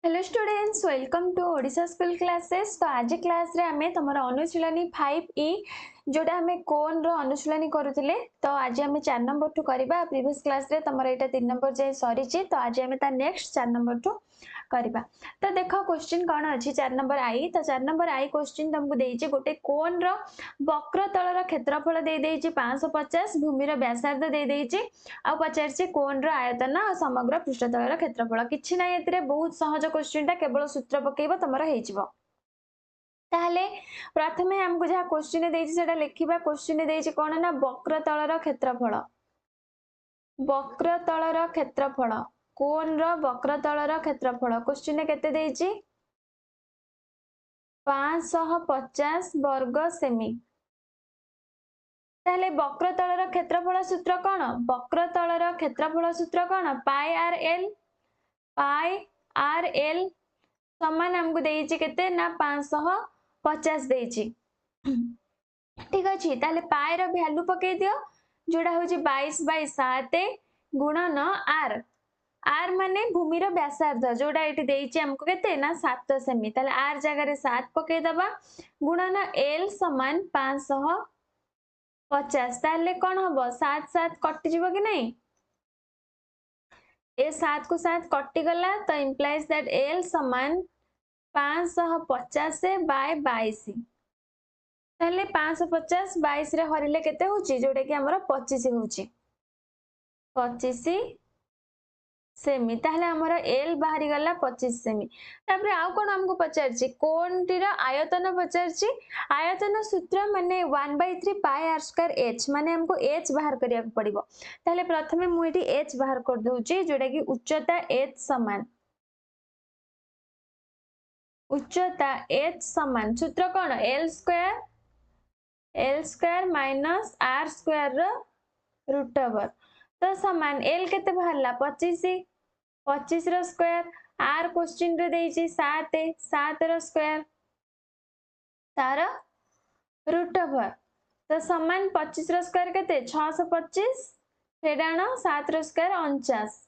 Hello students, welcome to Odisha school classes. तो आज class रे आमे तमरा अनुशीलनी 5E जोटा हमें कोन रो अनुशीलनी करूथिले। तो आज हमें 4 नंबर टू करबा। प्रीवियस क्लास रे तमरा एटा 3 नंबर जे सरी छि, तो आज हमें ता नेक्स्ट 4 नंबर टू करबा। तो देखो क्वेश्चन कोन अछि 4 नंबर आई। तो 4 नंबर आई क्वेश्चन तुमको देइ छि गोटे कोन रो वक्र तलर क्षेत्रफल देइ देइ छि 550, भूमि रो व्यासार्ध देइ देइ छि, आ पचार छि कोन रो आयतन आ समग्र पृष्ठतलर क्षेत्रफल। किछि नै एतिरे बहुत सहज क्वेश्चन टा, केवल सूत्र पकेइबो तमरा हेइ जिवो। ताहले प्रथमे हमको जहा क्वेश्चन देइ छि सेटा लिखिबा। क्वेश्चन देइ छि कोन ना वक्र तलर क्षेत्रफल। वक्र तलर क्षेत्रफल कोन रो वक्र तलर क्षेत्रफल क्वेश्चन केते देइ छि 550 वर्ग सेमी। ताहले वक्र तलर क्षेत्रफल सूत्र कोन? वक्र तलर क्षेत्रफल सूत्र कोन? पाई आर एल। पाई आर एल समान हमको देइ छि केते ना 550 देइ छि। ठीक अछि, ताहले पाई रो वैल्यू पके दियो जोडा होछि 22/7 गुणन आर। आर माने भूमि रो व्यासार्ध जोडा एटी देइ छि हमको केते ना 7 सेमी। ताहले आर जगह रे 7 पके दबा गुणन एल समान 550। ताहले कोन हबो 7 7 कटि जिवो कि नहीं? ए 7 को 7 कटि गला, तो इंप्लाइज दैट एल समान 550 बाय 22। ताहले 550 22 रे हरिले केते होची जोडे कि हमर 25 होची। 25 सेमी। ताहले हमर एल बाहरी गला 25 सेमी। तापरे आउ कोन हमको पचारची कोनटीर आयतन पचारची। आयतन सूत्र माने 1/3 पाई आर स्क्वायर एच, माने हमको एच बाहर करिया पड़िबो। ताहले प्रथमे मु एटी एच बाहर कर दोची जोडा कि उच्चता एच समान। उच्चता एच समान सूत्र कोन L square minus R square रो रूट ओवर। तो समान एल केते बाहरला 25। 25 रो स्क्वायर आर क्वेश्चन रे देइ छि 7 7 रो स्क्वायर तार रूट ओवर। तो समान 25 रो स्क्वायर केते 625 फेडाणो 7 रो स्क्वायर 49।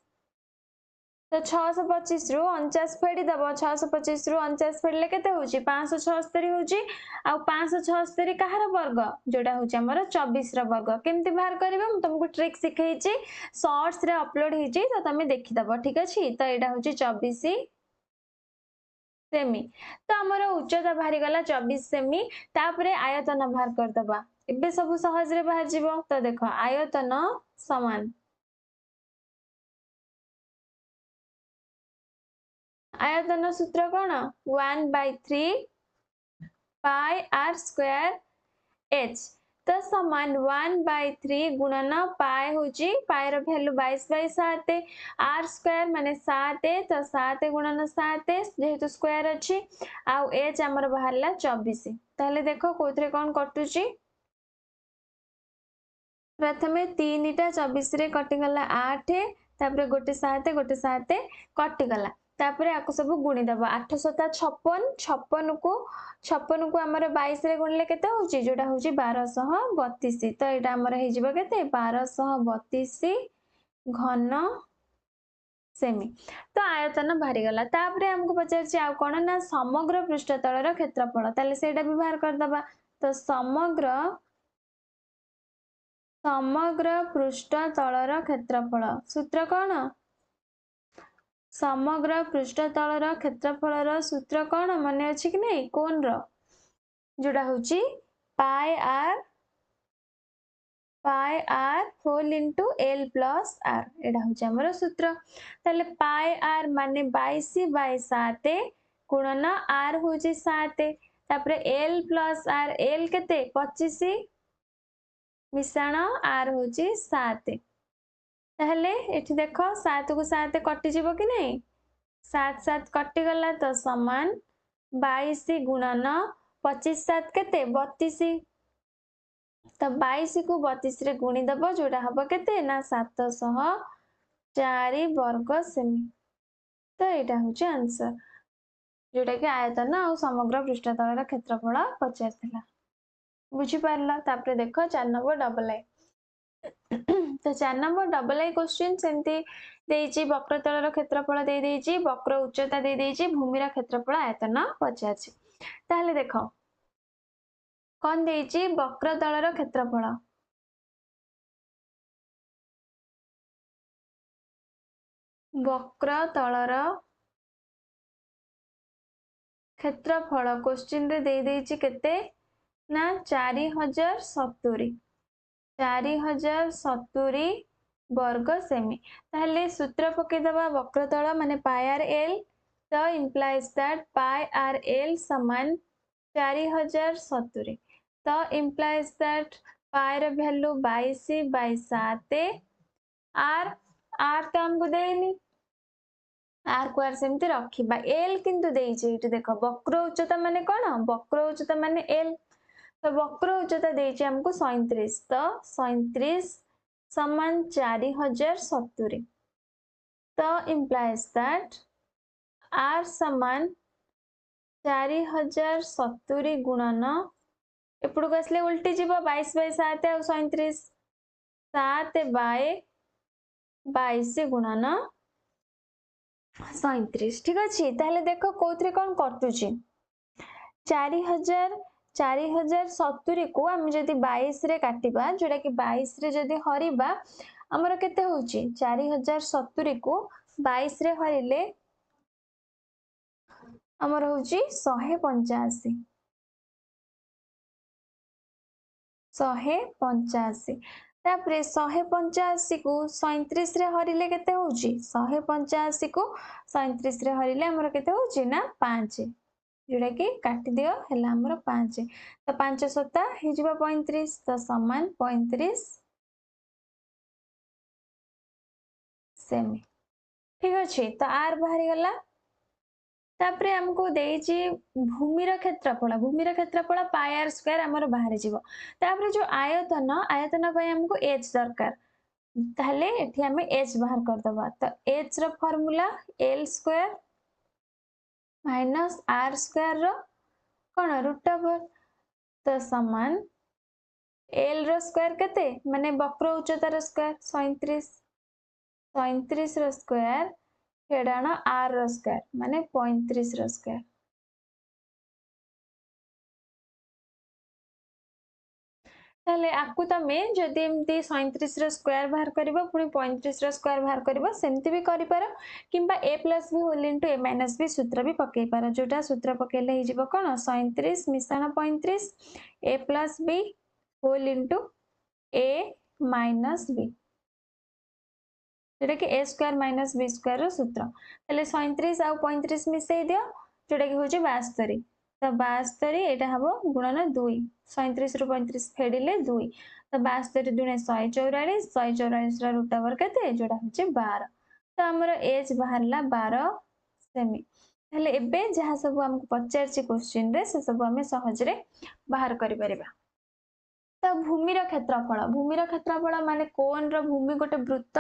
तो 625 रु 49 फेडी दबो। 625 रु 49 फेडले केते होची 576 होची। आ 576 कहार वर्ग जोडा होची हमर 24 रो वर्ग। केमति बाहर करबे हम तुमको ट्रिक सिखैछि, शॉर्ट्स रे अपलोड हेछि, तो तमे देखि दबो। ठीक अछि, तो एटा होची 24 सेमी। तो हमर उच्चता बाहरी गला 24 सेमी। तापरे आयतन बाहर कर दबा। एबे सब सहज रे बाहर जिवो। तो देखो आयतन समान आयतन सूत्र कोन 1/3 पाई आर स्क्वायर एच। तो समान 1/3 गुणन पाई होची पाई रो वैल्यू 22/7 आर स्क्वायर माने 7, तो 7 गुणन 7 जेहेतु स्क्वायर अछि आ एच हमर बाहरला 24। ताहले देखो कोथरे कोन कटुची। प्रथमे 3 टा 24 रे कटि गला 8, तापरे गोटे 7 कटि गला। तापरे आको सब गुणी दबो 8 7 56 56 को हमर 22 रे गुणले केते होची जोटा होची 1232। तो एटा हमर हे जिवो केते 1232 घन सेमी। तो आयतन बाहरी गला। तापरे हमको पचारची आ कोन ना समग्र पृष्ठतलर क्षेत्रफल। ताले सेटा भी बाहर कर दबा। तो समग्र पृष्ठतलर क्षेत्रफल सूत्र कोन? समग्र पृष्ठतलर क्षेत्रफलर सूत्र कोन मने अछि कि नै? कोन रो जोडा होची pi R whole into L plus R. एडा होची हमर सूत्र। ताले पाई आर माने 22/7 गुणन आर होची 7, तापरे एल प्लस आर एल केते 25 मिश्रण आर होची 7। ताहले एठी देखो 7 को 7 कटि जिवो कि नै? 7 7 कटि गला, तो समान 22 गुणन 25 7 केते 32। तो 22 को 32 रे गुणी दबो जोडा हबो केते ना 704 वर्ग सेमी। तो एटा होची आंसर जोडा कि आयतन आ समग्र पृष्ठतलर क्षेत्रफल पचारथिला। बुझी पारला? तापरे देखो 4 नंबर डबल आई। तो 4 नंबर डबल आई क्वेश्चन सेमती देइची वक्रतलर क्षेत्रफल दे देइची वक्र उच्चता दे देइची भूमिर क्षेत्रफल आयतन पचारछि ताहले देखो कौन देइची वक्रतलर क्षेत्रफल वक्रतलर क्षेत्रफल क्वेश्चन रे दे देइची केते ना 4070 4070 वर्ग सेमी ताहले सूत्र पकेदबा वक्रतल माने पाई आर एल तो implies that pi R L समान 4070 तो इम्प्लाइज दैट पाई र वैल्यू 22/7 आर आर तो हमको देनी आर को आर सेमती रखिबा एल किंतु देइचे इटे देखो वक्र उच्चता माने कोन वक्र उच्चता माने एल तो वक्र उच्चता देइचे हमको 37 तो 37 समान 4070 तो इम्प्लाइज दैट आर समान 4070 गुणन एपड़को आसले उल्टी जीव 22/7 और 37 7/22 गुणन 37 ठीक अच्छे ताहले देखो कोथरे कौन कटुची 4070 को आम जदि 22 रे काटिबा जोटा कि 22 रे जदि हरिबा हमर केते होची 4070 को 22 रे हरिले हमर होची 185 तापरे 185 को 37 रे हरिले केते होची 185 को 37 रे हरिले हमर केते होची ना 5 जोड़ा कि काटी दियो हैला हमर 5 तो 5 सता हे जिबा 35 तो समान 35 सेमी ठीक अछि तो आर बाहरी गला तापरे हमको देइची भूमिर क्षेत्रफल पाई आर स्क्वायर हमर बाहरी जिवो तापरे जो आयतन पय हमको h दरकार ताहले एठी हमें h बाहर कर दबा तो h रो formula l square minus R square रो कोन रूट ओवर तो समान एल रो स्क्वायर केते माने वक्र उच्चतार स्क्वायर 37 रो स्क्वायर हेडाण आर रो स्क्वायर माने 35 रो स्क्वायर ताले आकु तमे जदि एमती 37 रो स्क्वायर बाहर करबो पुनी 35 रो स्क्वायर बाहर करबो सेमती भी करि पारो किंबा a + b whole into a - b सूत्र भी पकई पारो जोटा सूत्र पकेले हि जिवो कोन 37 मिश्रण 35 a + b whole into a - b जोटा कि a square minus b square रो सूत्र ताले 37 आ 35 मिसई दियो जोटा कि होची 72 तो 72 एटा हबो गुणन 2 37 रु 35 फेडिले 2 तो 72 दुने 144 144 रा रूट ओवर केते जोटा होची 12 तो हमर एज बाहरला 12 सेमी ताले एबे जहा सब हमको पचारची क्वेश्चन रे से सब हमें सहज रे बाहर करि परिबा तो भूमिर क्षेत्रफल माने कोन रो भूमि गोटे वृत्त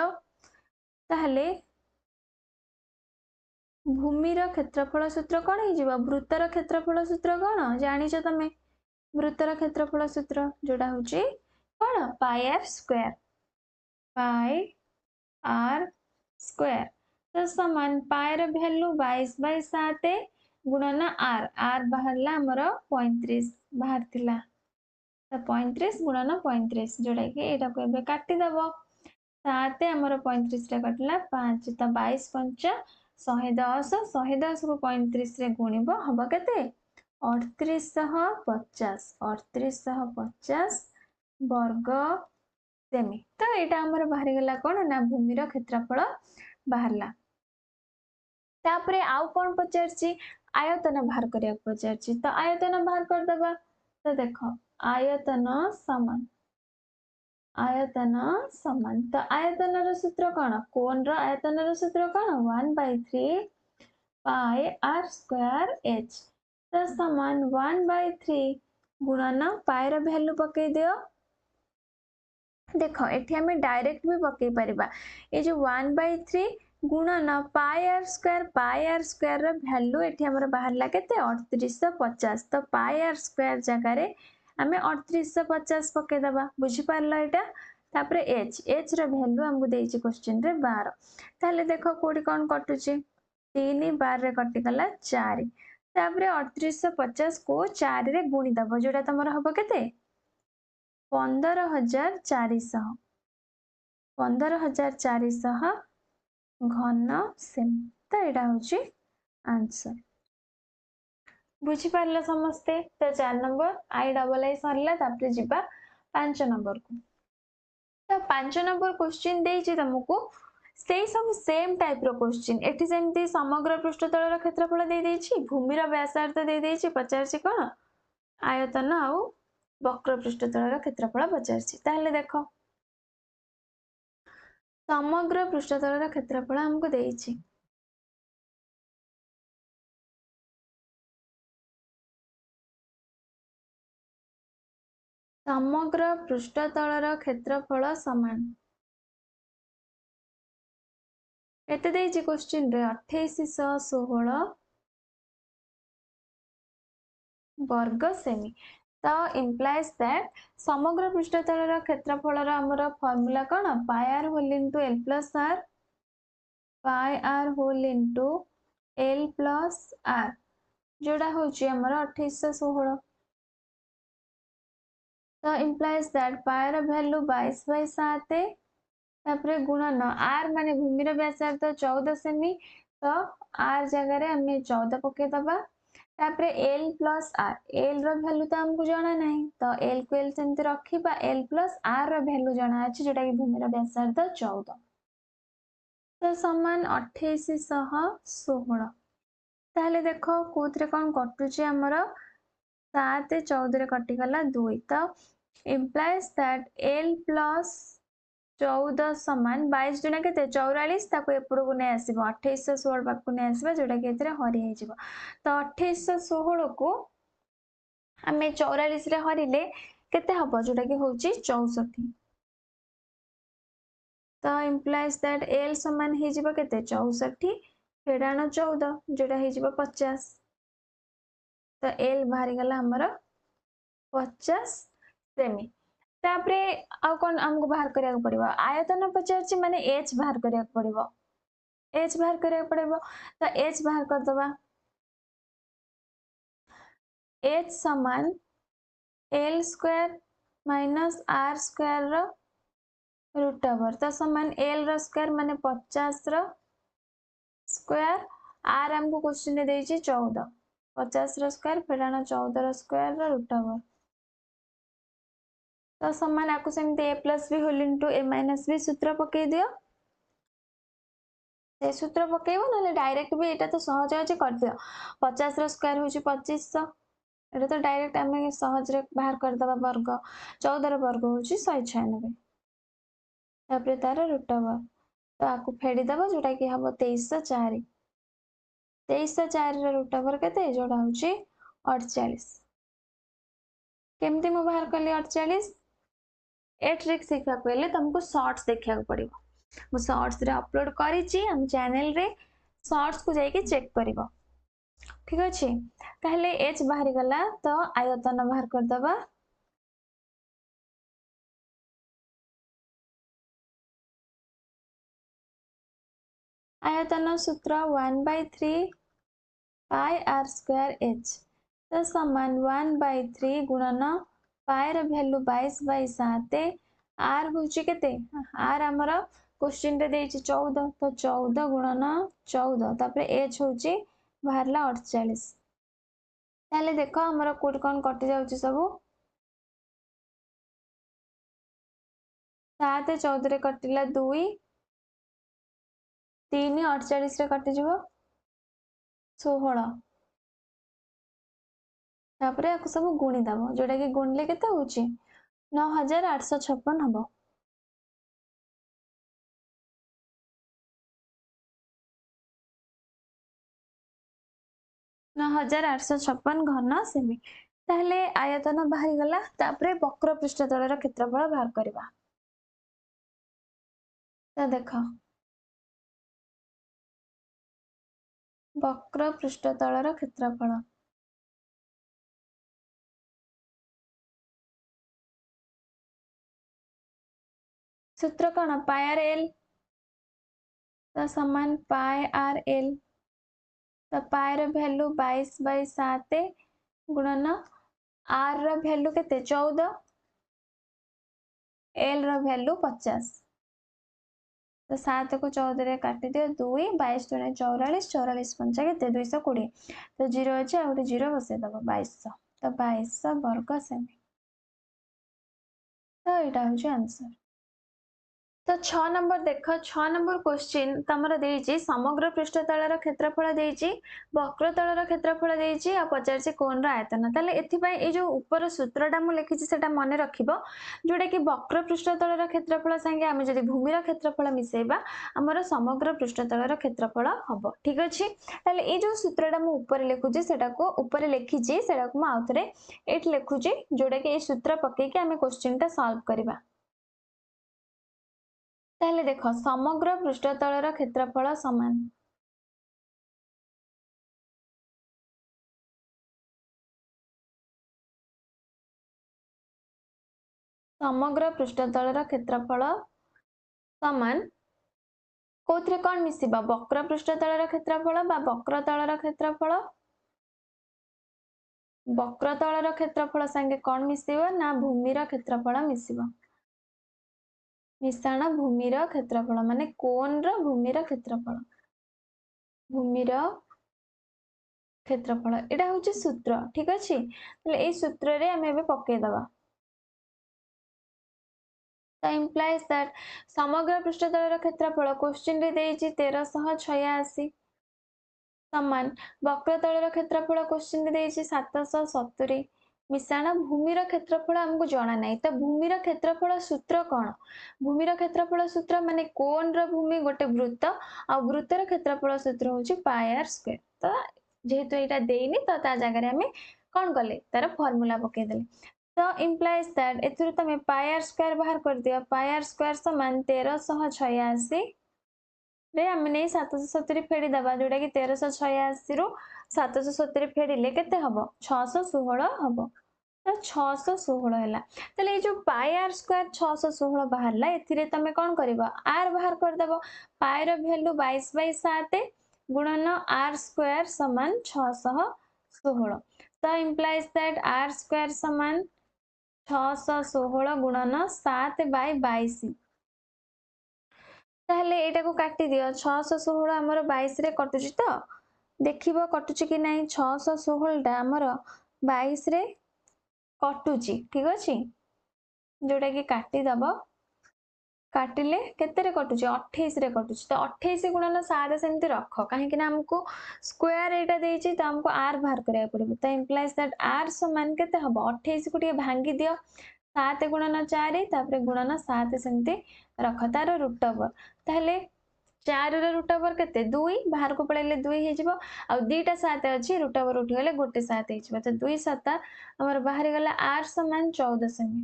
ताहले भूमिर क्षेत्रफल सूत्र कौन हो वृत्तर क्षेत्रफल सूत्र कौन जानिच तमे वृत्तर क्षेत्रफल सूत्र जोड़ा होची कौन पाई आर स्क्वायर तो समान पाई र वैल्यू 22/7 गुणन आर आर बाहरला हमर 35 बाहर थिला तो 35 गुणन 35 जोड़ा कि एटा को एबे काटी दबो 7 हमर 35 रे कटला 5 तो 22 5 110 110 को 35 रे गुणिबो हबो केते 3850 वर्ग सेमी तो एटा हमर बाहरी गला कोन ना भूमिर क्षेत्रफल बाहरला तापरे आउ कोन पचारची आयतन बाहर करिया पचारची तो आयतन बाहर कर दबा तो देखो आयतन समान तो आयतन रो सूत्र कोन कोन रो आयतन रो सूत्र कोन 1/3 पाई आर स्क्वायर h तो समान 1/3 गुणन पाई रो वैल्यू पके दियो देखो एठी हमें डायरेक्ट भी पके परिबा ए जो 1/3 गुणन पाई आर स्क्वायर रो वैल्यू एठी हमर बाहर ला केते 3850 तो पाई आर स्क्वायर जगह रे हमें 3850 पके दबा बुझी पारला एटा तापरे एच एच रो वैल्यू हमको देछि क्वेश्चन रे 12 ताले देखो कोडी कोन कटुची 3 12 रे कटि गला 4 तापरे 3850 को 4 रे गुणी दबो जोटा तमरो हबो केते 15400 15400 घन सेमी तो एटा होची आंसर बुझी पारला समस्ते तो 4 नंबर आई डबल आई सरला तापरे जिबा 5 नंबर को तो 5 नंबर क्वेश्चन देछि तुमको से सब सेम टाइप रो क्वेश्चन एठी जेमती समग्र पृष्ठतल रो क्षेत्रफल दे देछि भूमि रो व्यासार्ध दे देछि पचारछि कोन आयतन आउ वक्र पृष्ठतल रो क्षेत्रफल पचारछि ताहले देखो समग्र पृष्ठतल रो क्षेत्रफल हमको देछि समग्र पृष्ठतल रो क्षेत्रफल समान एते देछि क्वेश्चन रे 2816 वर्ग सेमी तो implies that समग्र पृष्ठतल रो क्षेत्रफल रो हमर फार्मूला कोन pi r whole into l plus r pi r whole into l plus r जोड़ा होची हमर 2816 तो implies that पाई रो वैल्यू 22/7 तापरे गुणन r माने भूमि रो व्यासार्ध 14 सेमी तो r जगह रे हमें 14 पके दबा तापरे l प्लस r l रो वैल्यू तो हमको जाना नहीं तो l को l सेमते रखिबा l प्लस r रो वैल्यू जाना अछि जोटा कि भूमि रो व्यासार्ध 14 तो समान 2816 ताहले देखो कोथरे कोन कटुची हमर 7 14 रे कटि गला 2 तो implies that l plus 14 समान 22 दुना केते 44 ताको एपड़ को नै आसीबो 2816 पाक को नै आसीबा जोटा कि एतरे हरि हे जिवो तो 2816 को हमें 44 रे हरिले केते हबो जोटा कि होची 64 तो implies that l समान हे जिवो केते 64 फेडानो 14 जोटा हे जिवो 50 तो l बाहरी गला हमर 50 सेमी तापरे आ कोन हमको बाहर करिया पड़िबो आयतन पचारछि माने h बाहर करिया पड़िबो h बाहर करिया पड़िबो तो h बाहर कर दबा h समान l square minus r square रो रूट ओवर तो समान l रो स्क्वायर माने 50 रो स्क्वायर r हमको क्वेश्चन ने देछि 14 50 रो स्क्वायर फेडाना 14 रो स्क्वायर रो रूट ओवर तो समान आकु सेमते a plus b whole into a minus b सूत्र पके दियो से सूत्र पकेइबो नले डायरेक्ट भी एटा तो सहज अछि कर दियो 50 रो स्क्वायर होछि 2500 एटा तो डायरेक्ट हमें सहज रे बाहर कर दबा वर्ग 14 रो वर्ग होछि 196 तापरे तार रूट ओवर तो आकु फेडी दबो जोटा कि हबो 2304 2304 रो रूट ओवर केते जोड़ा होछि 48 केमती मु बाहर करली 48 ए ट्रिक सीखा पहले तुमको शॉर्ट्स देखा पड़िबो मु शॉर्ट्स रे अपलोड करिछि हम चैनल रे शॉर्ट्स को जाई के चेक करिवो ठीक अछि ताहले एच बाहरी गला तो आयतन बाहर कर दबा आयतन सूत्र 1/3 पाई r स्क्वायर h तो समान 1/3 गुणन पाई रो वैल्यू 22/7 r होची केते r हमर क्वेश्चन रे देछि 14 तो 14 गुणन 14 तापरे h होची बाहरला 48 ताले देखो हमर कोड कोन कटि जाउची सब 7 14 रे कटिला 2 3 48 रे कटि जिवो 16 तापरे आकु सब गुणी दबो जोटा कि गुणले केते होची 9856 हबो 9856 घन सेमी ताहले आयतन बाहरी गला तापरे वक्र पृष्ठतल रो क्षेत्रफल बाहर करबा तो देखो वक्र पृष्ठतल रो क्षेत्रफल सूत्र कौन पाई आर एल तो समान पाई आर एल तो पाई रो वैल्यू 22/7 गुणन आर रो वैल्यू केते 14 एल रो वैल्यू 50 तो 7 को 14 रे काटी दियो 2 22 दूने 44 44 पंचा केते 220 तो 0 अच्छे आ गोटे 0 बसे दबो 2200 तो 2200 वर्ग सेमी तो एटा होची आंसर। तो 6 नंबर देख 6 नंबर क्वेश्चन तमरा देइची समग्र पृष्ठतलर क्षेत्रफल देइची वक्रतलर क्षेत्रफल देइची आ पचारची कोण र आयतन ताले एथि पई ए जो ऊपर सूत्रटा मु लिखिची सेटा मने रखिबो जोटा कि वक्र पृष्ठतलर क्षेत्रफल संगे आमे जदि भूमिर क्षेत्रफल मिसेबा हमर समग्र पृष्ठतलर क्षेत्रफल हबो ठीक अछि ताले ए जो सूत्रटा मु ऊपर लिखुची सेटा को ऊपर लिखिची सेटा को मु आउथरे एट लिखुची जोटा कि ए सूत्र पके कि आमे क्वेश्चन टा सॉल्व करबा ताहले देख समग्र पृष्ठतलर क्षेत्रफल समान समग्र पृष्ठतलर क्षेत्रफल समान कोथरे कोन मिसिबा वक्र पृष्ठतलर क्षेत्रफल बा वक्रतलर क्षेत्रफल वक्रतलर क्षेत्रफल संगे कोन मिसिबो ना भूमिर क्षेत्रफल मिसिबो मिश्रण भूमिर क्षेत्रफल माने कोन रो भूमिर क्षेत्रफल भूमिर क्षेत्रफल एटा होची सूत्र ठीक अछि तले ए सूत्र रे हम एबे पके दबा तो implies that समग्र पृष्ठतलर क्षेत्रफल क्वेश्चन रे देइची 1386 समान वक्रतलर क्षेत्रफल क्वेश्चन रे देइची 770 मिश्रण भूमिर क्षेत्रफल हमको जाना नहीं तो भूमिर क्षेत्रफल सूत्र कौन भूमिर क्षेत्रफल सूत्र माने कोन रो भूमि गोटे वृत्त आ वृत्तर क्षेत्रफल सूत्र होची पाई आर स्क्वायर तो जेहेतु एटा देइनी तो ता जगह रे हमें कोन करले तार फार्मूला पके देले तो implies that एथुर तमे पाई आर स्क्वायर बाहर कर दियो पाई आर स्क्वायर समान 1386 रे हमने नहीं 770 फेडी दबा जोटा कि 1386 रु 770 फेडिले केते हबो 616 हबो तो 616 हैला तले ए जो पाई आर स्क्वायर 616 बाहरला एथिरे तमे कोन करबो आर बाहर कर दबो पाई रो वैल्यू 22/7 गुणन आर स्क्वायर समान 616 तो implies that r स्क्वायर समान 616 गुणन 7/22 ताहले एटा को काटी दियो 616 हमर 22 रे कटुची तो देखिबो कटुची कि नहीं 616 टा हमर 22 रे कटुची ठीक अछि जोटा कि काटी दबो काटिले केते रे कटुची 28 रे कटुची तो 28 गुणन 7 सेमति रख काहे कि ना हमको स्क्वायर एटा देइची तो हमको r बाहर करिया पड़िबो तो implies that r समान केते हबो 28 को ଟିକେ भांगी दियो 7 गुणन 4 तापर गुणन 7 सेमति रख तार रूट ओवर ताहले 4 रे रूट ओवर केते 2 बाहर को पळेले 2 हे जिवो आ दीटा 7 अछि रूट ओवर उठी गेले गोटे 7 हे जिवो तो 2 7 हमर बाहर गेला r समान 14 सेमी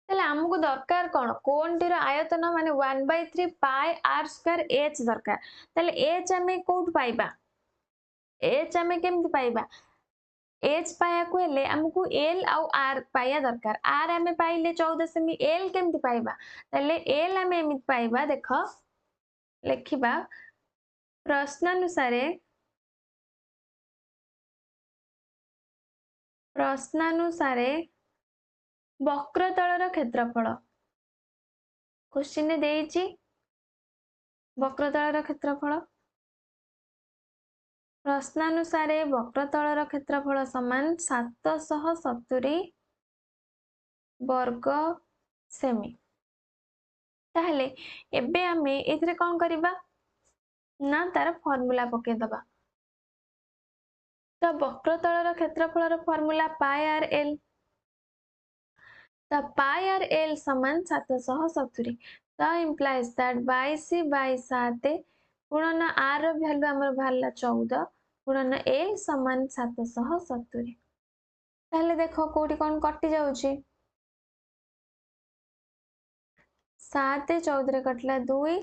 ताले हमको दरकार कोन कोनटीर आयतन माने 1/3 पाई r स्क्वायर h दरकार ताले h हमें कोड पाइबा h हमें केमति पाइबा h पाया को हेले हमको l आउ r पाया दरकार r हमें पाइले 14 सेमी l केमति पाइबा ताले l हमें एमित पाइबा देखो लेखिबा प्रश्नानुसारे वक्रतलर क्षेत्रफल क्वेश्चन ने देइची वक्रतलर क्षेत्रफल प्रश्नानुसारे वक्रतलर क्षेत्रफल समान 770 वर्ग सेमी ताहले एबे हमें एथिरे कोन करबा ना तार फार्मूला पके दबा तो वक्रतलर क्षेत्रफलर फार्मूला पाई आर एल तो पाई आर एल समान 770 तो implies that 22/7 गुणन r रो वैल्यू हमर भालला 14 गुणन l समान 770 ताहले देखो कोठी कोन कटि जाउची 7 14 रे कटला 2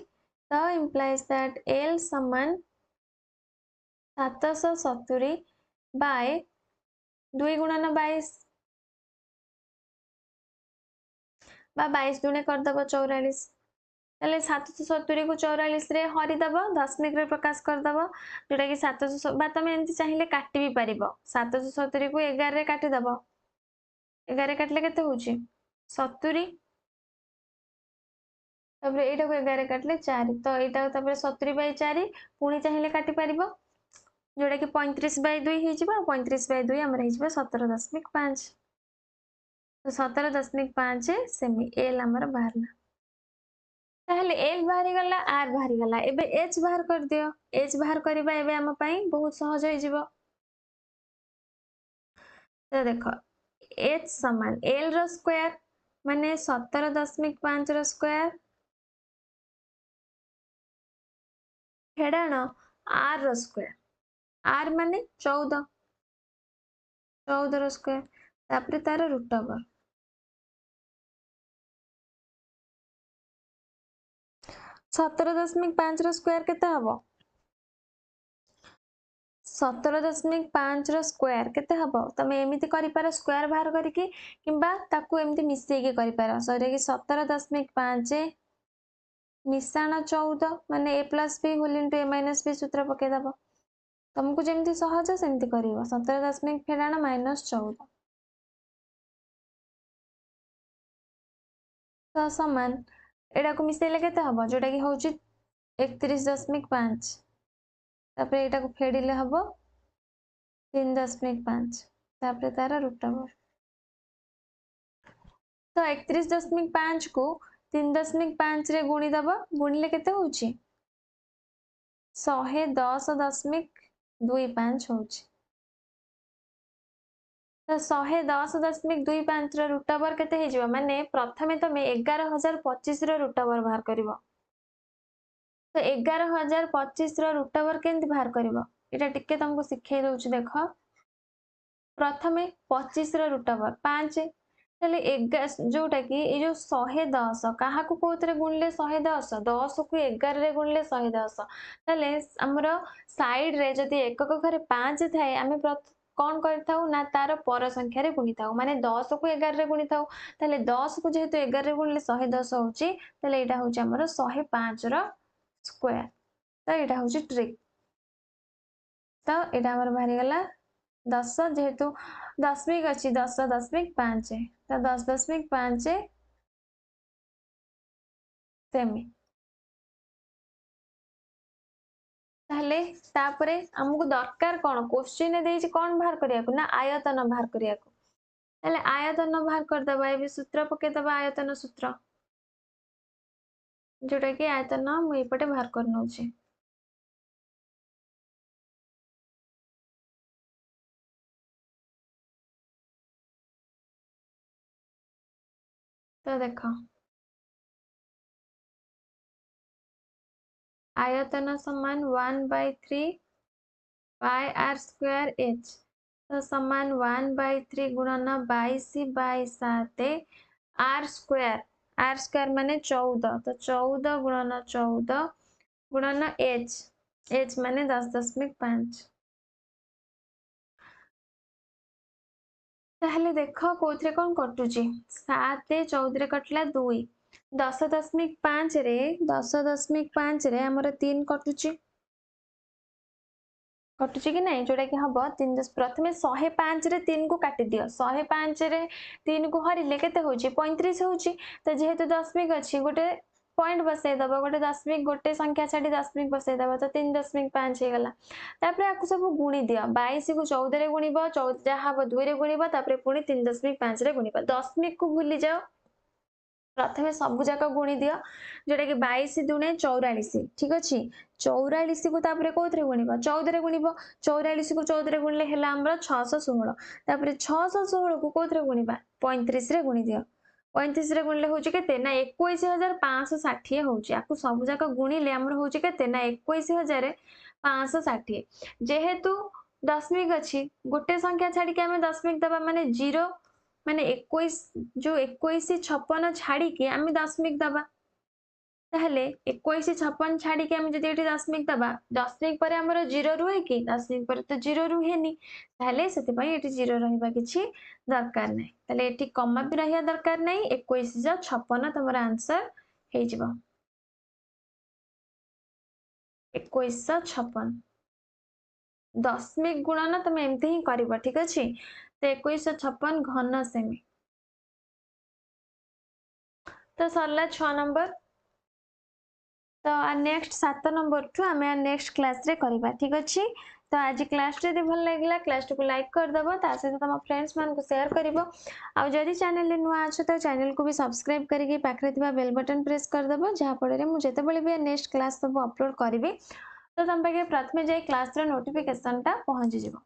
तो implies that l समान 770 बाय 2 गुणन 22 बा 22 दुणे करदब 44 ताले 770 को 44 रे हरिदब दशमिक रे प्रकाश करदब जोटा कि 700 बा तमे एमती चाहिए काटि भी परिबो 770 को 11 रे काटिदब 11 रे काटले केते होची 70 तापर एटा को 11 काटले 4 तो एटा तापर 70 बाय 4 पुणी चाहिए काटि परिबो जोटा कि 35 बाय 2 हे जिबो 35 बाय 2 हमर हे जिबो 17.5 तो 17.5 सेमी एल हमर बाहरला ताहले एल बाहरी गला आर बाहरी गला एबे एच बाहर कर दियो एच बाहर करबा एबे हम पई बहुत सहज होई जिवो तो देखो एच समान एल रो स्क्वायर माने 17.5 रो स्क्वायर फेडाण आर रो स्क्वायर आर माने 14 रो स्क्वायर तापर तार रूट ओवर 17.5 रो स्क्वायर केते हबो 17.5 रो स्क्वायर केते हबो तमे एमिति करि पारो स्क्वायर बाहर करिकि किंबा ताकू एमिति मिसेई करि पारो सॉरी कि 17.5 मिसाण 14 माने a plus b whole into a minus b सूत्र पके दबो तुमको जेमिति सहज सेमिति करिवो 17 फेडाण माइनस 14 तो समान एडा को मिसेले केते हबो जोटा कि होची 31.5 तापर एटा को फेडिले हबो 3.5 तापर तार रूट ओवर तो 31.5 को 3.5 रे गुणी दबो गुणिले केते होची 110.25 होची तो 110.25 रो रूट ओवर केते हे जिवो माने प्रथमे तमे 11025 रो रूट ओवर बाहर करिवो तो 11025 रो रूट ओवर केंति बाहर करिवो एटा टिके तुमको सिखै दउची देखो प्रथमे 25 रो रूट ओवर 5 ताले जोटा कि ए जो 110 काहा को कोतरे गुणले 110 10 को 11 रे गुणले 110 ताले हमरो साइड रे जदी एकक घरे 5 थाए आमे कौन करथाउ ना तार पर संख्या रे गुणी थाउ माने 10 को 11 रे गुणी थाउ ताले 10 को जेहेतु 11 रे गुणले 110 होची ताले एटा होची हमरो 105 रो स्क्वायर तो एटा होची ट्रिक तो एटा हमर बाहरी गला 10 जेहेतु दशमिक अच्छी 10.5 तो 10.5 सेमी ताहले तापरे हमको दरकार कोन क्वेश्चन देछि कोन बाहर करिया को ना आयतन बाहर करिया को ताहले आयतन बाहर कर दबा एबे सूत्र पके दबा आयतन सूत्र जोटा कि आयतन मु एपटे बाहर कर नउछि तो देखो आयतन समान 1/3 पाई आर स्क्वायर एच तो समान 1/3 गुणन 22/7 आर स्क्वायर माने 14 तो 14 गुणन 14 गुणन एच माने 10.5 ताहले देखो कोथरे कोन कटुची 7 14 रे कटला 2 10.5 रे 10.5 रे हमर 3 कटुची कटुची कि नहीं जोटा कि हम 3 प्रथमे 105 रे 3 को काटि दियो 105 रे 3 को हरिले केते होची 35 होची तो जेहेतु दशमिक अछि गोटे पॉइंट बसै दबो गोटे दशमिक गोटे संख्या छाडी दशमिक बसै दबो तो 3.5 हे गला तापर आकु सब गुणी दियो 22 को 14 रे गुणिबो 14 जहा हबो 2 रे गुणिबो तापर पुनी 3.5 रे गुणिबो दशमिक को भूली जाओ प्रथमे सबु जाक गुणी दियो जोटा कि 22 दुणे 44 ठीक अछि 44 को तापर कोथरे गुणिबो 14 रे गुणिबो 44 को 14 रे गुणले हेला हमर 616 तापर 616 को कोथरे गुणिबा 35 रे गुणी दियो 35 रे गुणले होची केते ना 21560 होची आकु सबु जाक गुणिले हमर होची केते ना 21560 जेहेतु दशमिक अछि गोटे संख्या छाडी के हमें दशमिक दबा माने 0 माने 21 जो 21 56 छाड़ी के आमे दशमिक दबा ताहले 2156 छाड़ी के हम जदि एठी दशमिक दबा दशमिक पर हमर 0 रुहे कि दशमिक पर तो 0 रुहेनी ताहले सेति पई एठी 0 रहिबा किछि दरकार नै ताहले एठी कमा भी रहिया दरकार नै 2156 तमर आंसर हे जिवो 2156 दशमिक गुणन तमे एमती ही करिवो ठीक अछि तो 2156 घन सेमी तो सरला 6 नंबर तो नेक्स्ट 7 नंबर टू आम नेक्स्ट क्लास रे करबा ठीक अछि तो आज क्लास रे भल लागला क्लास को लाइक कर दबो ता सहित तम फ्रेंड्स मान को शेयर करिवो आ जदि चैनल रे नुआ अछ तो चैनल को भी सब्सक्राइब करके पाखरे थिबा बेल बटन प्रेस कर दबो जहा पड़े मु जेते बेले भी नेक्स्ट क्लास सब अपलोड करबी तो तम पाके प्रथमे जे क्लास रे नोटिफिकेशन ता पहुंची जिवो।